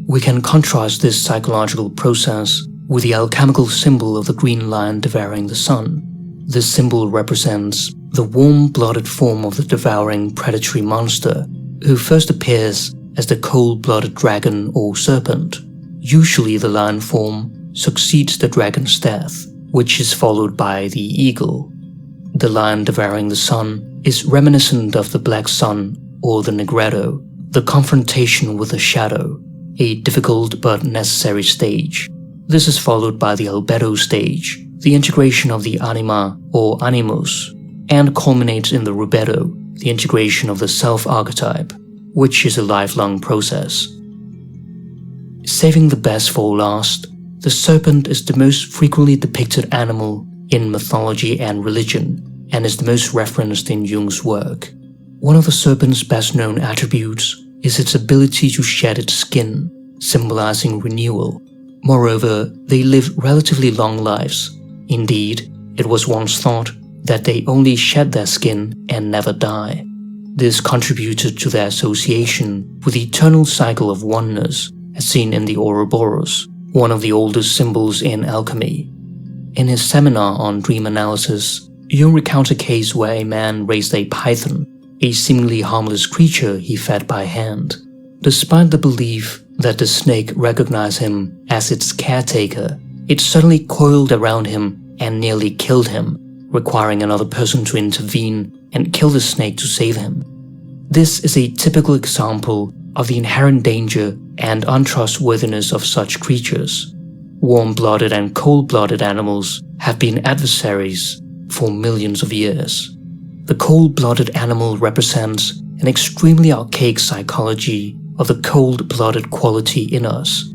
We can contrast this psychological process with the alchemical symbol of the green lion devouring the sun. This symbol represents the warm-blooded form of the devouring predatory monster, who first appears as the cold-blooded dragon or serpent. Usually the lion form succeeds the dragon's death, which is followed by the eagle. The lion devouring the sun is reminiscent of the black sun or the negretto, the confrontation with the shadow, a difficult but necessary stage. This is followed by the albedo stage, the integration of the anima or animus, and culminates in the rubedo, the integration of the self-archetype, which is a lifelong process. Saving the best for last, the serpent is the most frequently depicted animal in mythology and religion, and is the most referenced in Jung's work. One of the serpent's best-known attributes is its ability to shed its skin, symbolizing renewal. Moreover, they live relatively long lives. Indeed, it was once thought that they only shed their skin and never die. This contributed to their association with the eternal cycle of oneness, as seen in the Ouroboros, one of the oldest symbols in alchemy. In his seminar on dream analysis, Jung recounts a case where a man raised a python, a seemingly harmless creature he fed by hand. Despite the belief that the snake recognized him as its caretaker, it suddenly coiled around him and nearly killed him, requiring another person to intervene and kill the snake to save him. This is a typical example of the inherent danger and untrustworthiness of such creatures. Warm-blooded and cold-blooded animals have been adversaries for millions of years. The cold-blooded animal represents an extremely archaic psychology of the cold-blooded quality in us.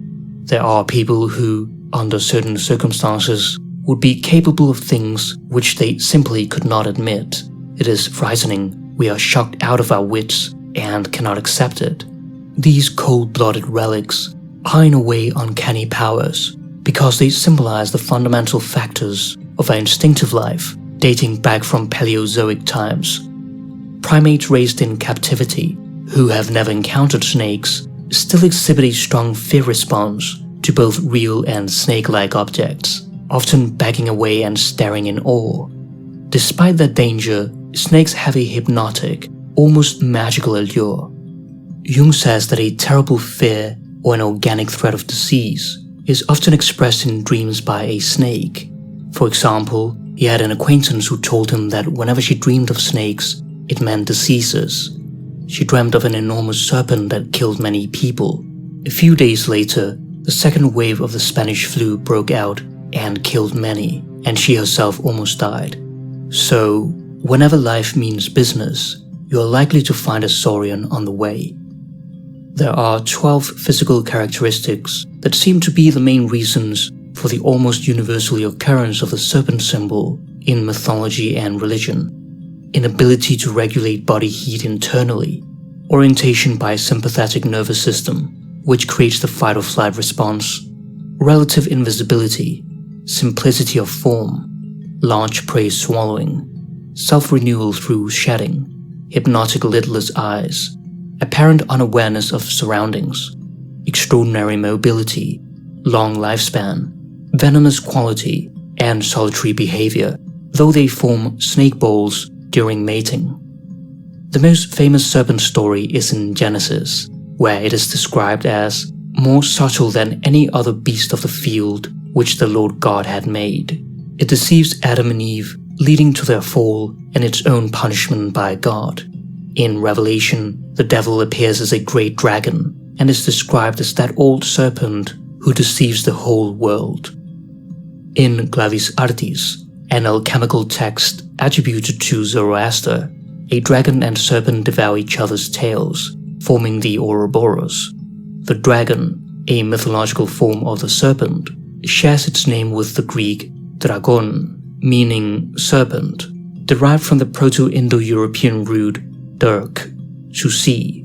There are people who, under certain circumstances, would be capable of things which they simply could not admit. It is frightening. We are shocked out of our wits and cannot accept it. These cold-blooded relics are in a way uncanny powers because they symbolize the fundamental factors of our instinctive life dating back from Paleozoic times. Primates raised in captivity, who have never encountered snakes, still exhibit a strong fear response to both real and snake-like objects, often backing away and staring in awe. Despite their danger, snakes have a hypnotic, almost magical allure. Jung says that a terrible fear or an organic threat of disease is often expressed in dreams by a snake. For example, he had an acquaintance who told him that whenever she dreamed of snakes, it meant diseases. She dreamt of an enormous serpent that killed many people. A few days later, the second wave of the Spanish flu broke out and killed many, and she herself almost died. So, whenever life means business, you are likely to find a saurian on the way. There are 12 physical characteristics that seem to be the main reasons for the almost universal occurrence of the serpent symbol in mythology and religion. Inability to regulate body heat internally, orientation by sympathetic nervous system, which creates the fight-or-flight response, relative invisibility, simplicity of form, large prey swallowing, self-renewal through shedding, hypnotic lidless eyes, apparent unawareness of surroundings, extraordinary mobility, long lifespan, venomous quality, and solitary behavior, though they form snake balls during mating. The most famous serpent story is in Genesis, where it is described as more subtle than any other beast of the field which the Lord God had made. It deceives Adam and Eve, leading to their fall and its own punishment by God. In Revelation, the devil appears as a great dragon and is described as that old serpent who deceives the whole world. In Clavis Artis, an alchemical text attributed to Zoroaster, a dragon and serpent devour each other's tails, forming the Ouroboros. The dragon, a mythological form of the serpent, shares its name with the Greek dragon, meaning serpent, derived from the Proto-Indo-European root dirk, to see.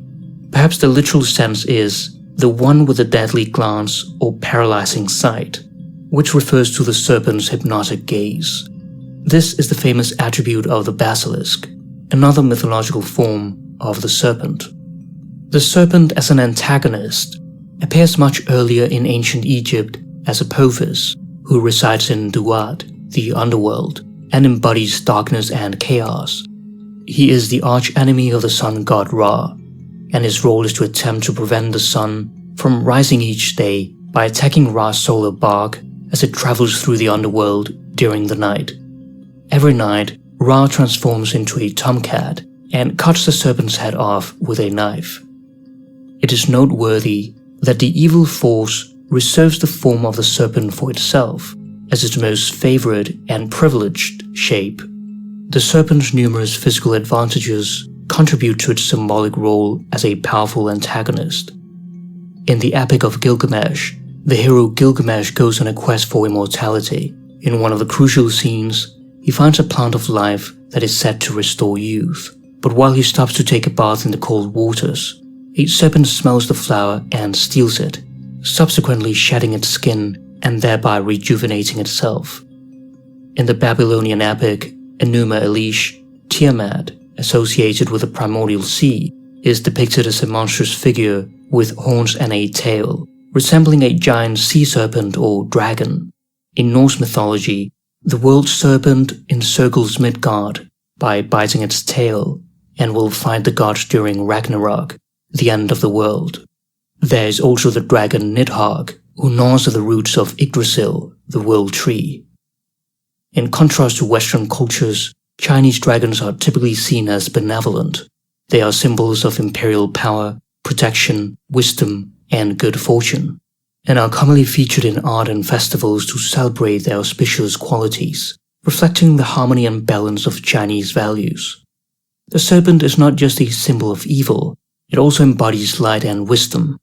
Perhaps the literal sense is the one with a deadly glance or paralyzing sight, which refers to the serpent's hypnotic gaze. This is the famous attribute of the basilisk, another mythological form of the serpent. The serpent as an antagonist appears much earlier in ancient Egypt as Apophis, who resides in Duat, the underworld, and embodies darkness and chaos. He is the arch-enemy of the sun god Ra, and his role is to attempt to prevent the sun from rising each day by attacking Ra's solar bark as it travels through the underworld during the night. Every night, Ra transforms into a tomcat and cuts the serpent's head off with a knife. It is noteworthy that the evil force reserves the form of the serpent for itself as its most favorite and privileged shape. The serpent's numerous physical advantages contribute to its symbolic role as a powerful antagonist. In the Epic of Gilgamesh, the hero Gilgamesh goes on a quest for immortality. In one of the crucial scenes, he finds a plant of life that is said to restore youth. But while he stops to take a bath in the cold waters, a serpent smells the flower and steals it, subsequently shedding its skin and thereby rejuvenating itself. In the Babylonian epic Enuma Elish, Tiamat, associated with the primordial sea, is depicted as a monstrous figure with horns and a tail, resembling a giant sea serpent or dragon. In Norse mythology, the world serpent encircles Midgard by biting its tail and will fight the gods during Ragnarok, the end of the world. There is also the dragon Nidhogg, who gnaws at the roots of Yggdrasil, the world tree. In contrast to Western cultures, Chinese dragons are typically seen as benevolent. They are symbols of imperial power, protection, wisdom, and good fortune, and are commonly featured in art and festivals to celebrate their auspicious qualities, reflecting the harmony and balance of Chinese values. The serpent is not just a symbol of evil, it also embodies light and wisdom.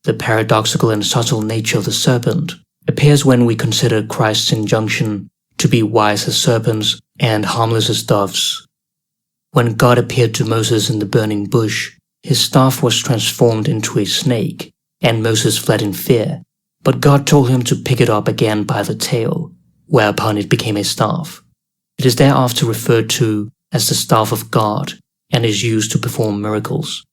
The paradoxical and subtle nature of the serpent appears when we consider Christ's injunction to be wise as serpents and harmless as doves. When God appeared to Moses in the burning bush, his staff was transformed into a snake, and Moses fled in fear, but God told him to pick it up again by the tail, whereupon it became a staff. It is thereafter referred to as the staff of God and is used to perform miracles.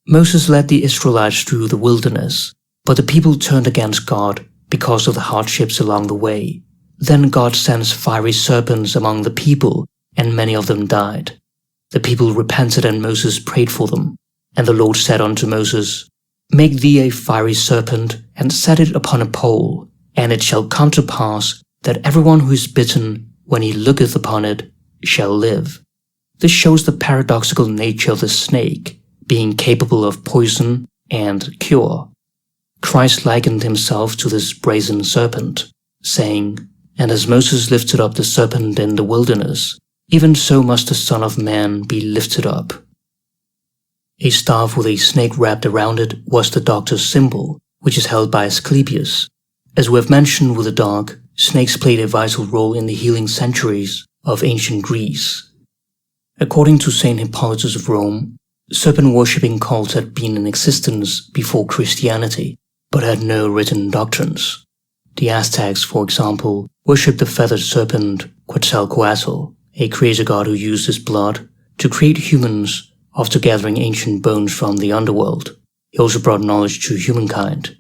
Moses led the Israelites through the wilderness, but the people turned against God because of the hardships along the way. Then God sends fiery serpents among the people, and many of them died. The people repented, and Moses prayed for them. And the Lord said unto Moses, Make thee a fiery serpent, and set it upon a pole, and it shall come to pass that everyone who is bitten, when he looketh upon it, shall live. This shows the paradoxical nature of the snake, being capable of poison and cure. Christ likened himself to this brazen serpent, saying, And as Moses lifted up the serpent in the wilderness, even so must the Son of Man be lifted up. A staff with a snake wrapped around it was the doctor's symbol, which is held by Asclepius. As we have mentioned with the dog, snakes played a vital role in the healing centuries of ancient Greece. According to Saint Hippolytus of Rome, serpent-worshipping cults had been in existence before Christianity, but had no written doctrines. The Aztecs, for example, worshipped the feathered serpent Quetzalcoatl, a creator god who used his blood to create humans after gathering ancient bones from the underworld. He also brought knowledge to humankind.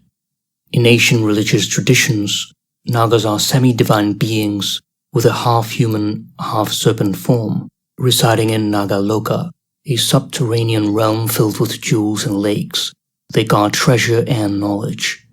In Asian religious traditions, Nagas are semi-divine beings with a half-human, half-serpent form, residing in Nagaloka, a subterranean realm filled with jewels and lakes. They guard treasure and knowledge.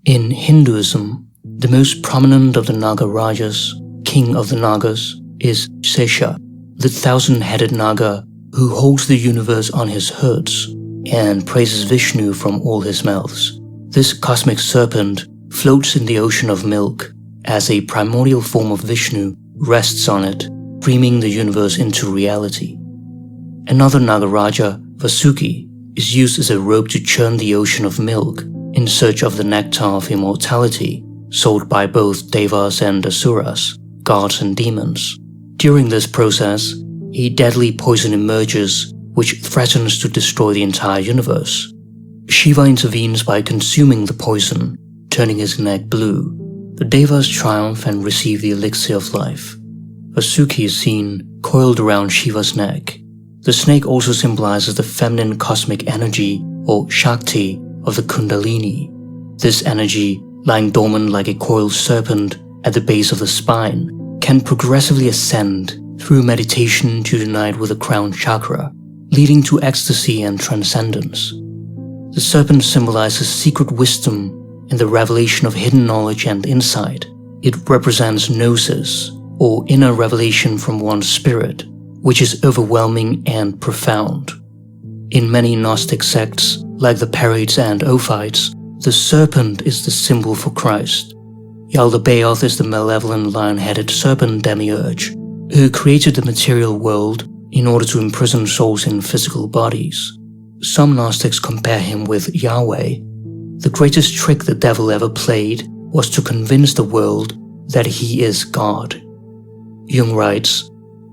In Hinduism, the most prominent of the Naga Rajas, king of the Nagas, is Sesha, the thousand-headed Naga who holds the universe on his hoods and praises Vishnu from all his mouths. This cosmic serpent floats in the ocean of milk as a primordial form of Vishnu rests on it, dreaming the universe into reality. Another Nagaraja, Vasuki, is used as a rope to churn the ocean of milk in search of the nectar of immortality, sought by both Devas and Asuras, gods and demons. During this process, a deadly poison emerges which threatens to destroy the entire universe. Shiva intervenes by consuming the poison, turning his neck blue. The Devas triumph and receive the elixir of life. Vasuki is seen coiled around Shiva's neck. The snake also symbolizes the feminine cosmic energy, or Shakti, of the Kundalini. This energy, lying dormant like a coiled serpent at the base of the spine, can progressively ascend through meditation to unite with the crown chakra, leading to ecstasy and transcendence. The serpent symbolizes secret wisdom and the revelation of hidden knowledge and insight. It represents gnosis, or inner revelation from one's spirit, which is overwhelming and profound. In many Gnostic sects, like the Paraites and Ophites, the serpent is the symbol for Christ. Yaldabaoth is the malevolent lion-headed serpent demiurge, who created the material world in order to imprison souls in physical bodies. Some Gnostics compare him with Yahweh. The greatest trick the devil ever played was to convince the world that he is God. Jung writes,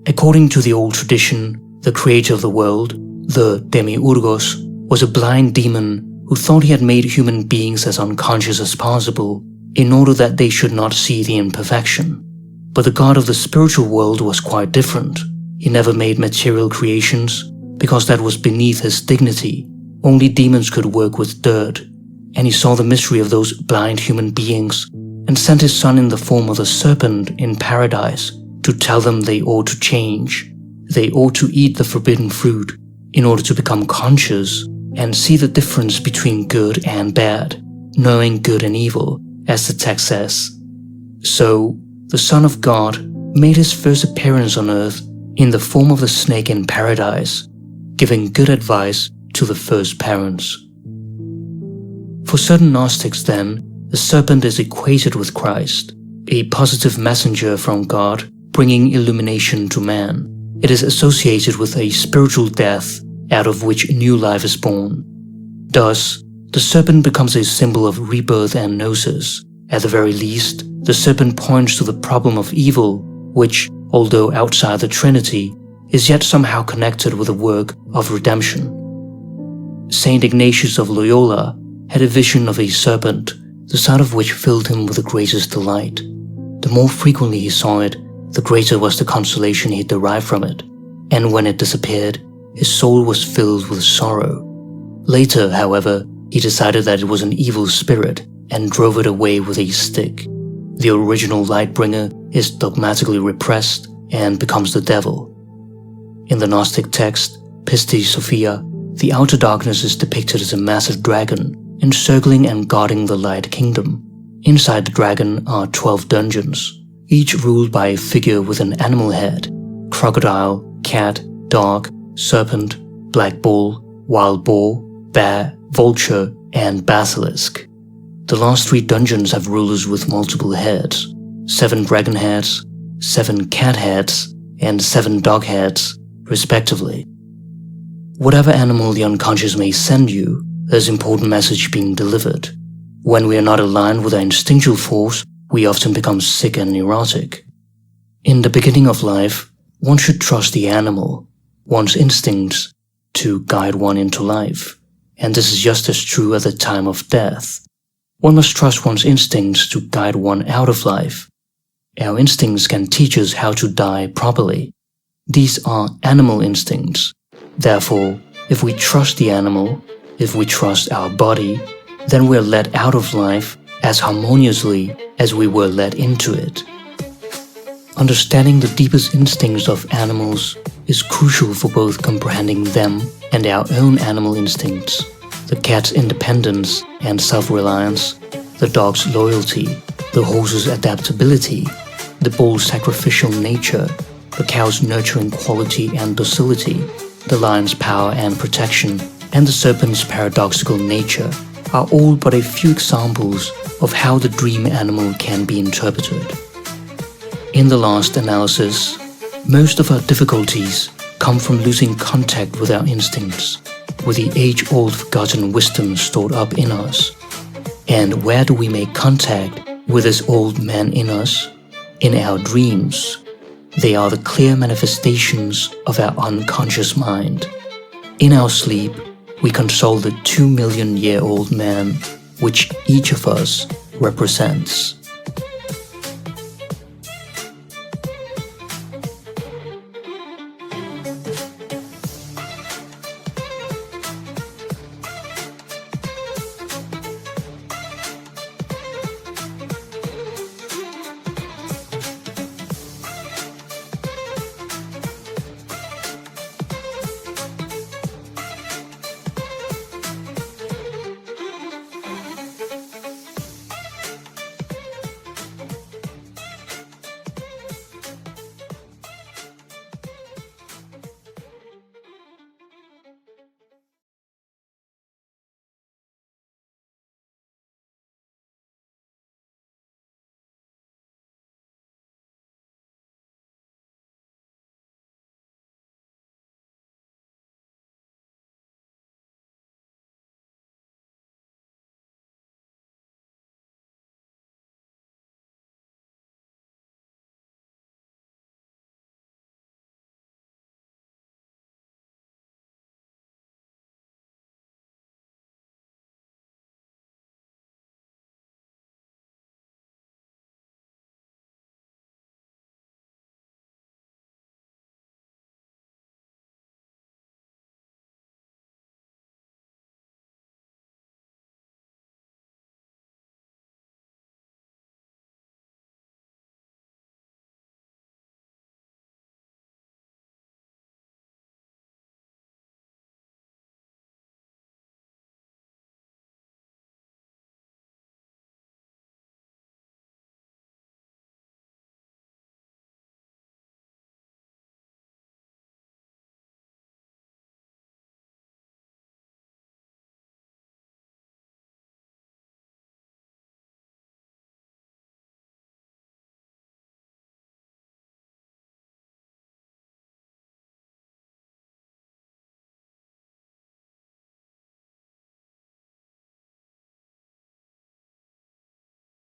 according to the old tradition, the creator of the world, the Demiurgos, was a blind demon who thought he had made human beings as unconscious as possible in order that they should not see the imperfection. But the God of the spiritual world was quite different. He never made material creations because that was beneath his dignity. Only demons could work with dirt, and he saw the mystery of those blind human beings and sent his son in the form of the serpent in paradise to tell them they ought to change. They ought to eat the forbidden fruit in order to become conscious and see the difference between good and bad, knowing good and evil, as the text says. So, the Son of God made his first appearance on earth in the form of the snake in paradise, giving good advice to the first parents. For certain Gnostics then, the serpent is equated with Christ, a positive messenger from God bringing illumination to man. It is associated with a spiritual death out of which new life is born. Thus, the serpent becomes a symbol of rebirth and gnosis. At the very least, the serpent points to the problem of evil, which, although outside the Trinity, is yet somehow connected with the work of redemption. Saint Ignatius of Loyola had a vision of a serpent, the sight of which filled him with the greatest delight. The more frequently he saw it, the greater was the consolation he derived from it, and when it disappeared, his soul was filled with sorrow. Later, however, he decided that it was an evil spirit and drove it away with a stick. The original light-bringer is dogmatically repressed and becomes the devil. In the Gnostic text, Pistis Sophia, the outer darkness is depicted as a massive dragon encircling and guarding the light kingdom. Inside the dragon are 12 dungeons, each ruled by a figure with an animal head: crocodile, cat, dog, serpent, black bull, wild boar, bear, vulture, and basilisk. The last 3 dungeons have rulers with multiple heads: 7 dragon heads, 7 cat heads, and 7 dog heads, respectively. Whatever animal the unconscious may send you, there's an important message being delivered. When we are not aligned with our instinctual force, we often become sick and neurotic. In the beginning of life, one should trust the animal, one's instincts, to guide one into life, and this is just as true at the time of death. One must trust one's instincts to guide one out of life. Our instincts can teach us how to die properly. These are animal instincts. Therefore, if we trust the animal, if we trust our body, then we are let out of life as harmoniously as we were let into it. Understanding the deepest instincts of animals is crucial for both comprehending them and our own animal instincts: the cat's independence and self-reliance, the dog's loyalty, the horse's adaptability, the bull's sacrificial nature, the cow's nurturing quality and docility, the lion's power and protection, and the serpent's paradoxical nature are all but a few examples of how the dream animal can be interpreted. In the last analysis, most of our difficulties come from losing contact with our instincts, with the age-old forgotten wisdom stored up in us. And where do we make contact with this old man in us? In our dreams. They are the clear manifestations of our unconscious mind. In our sleep, we console the 2 million-year-old man which each of us represents.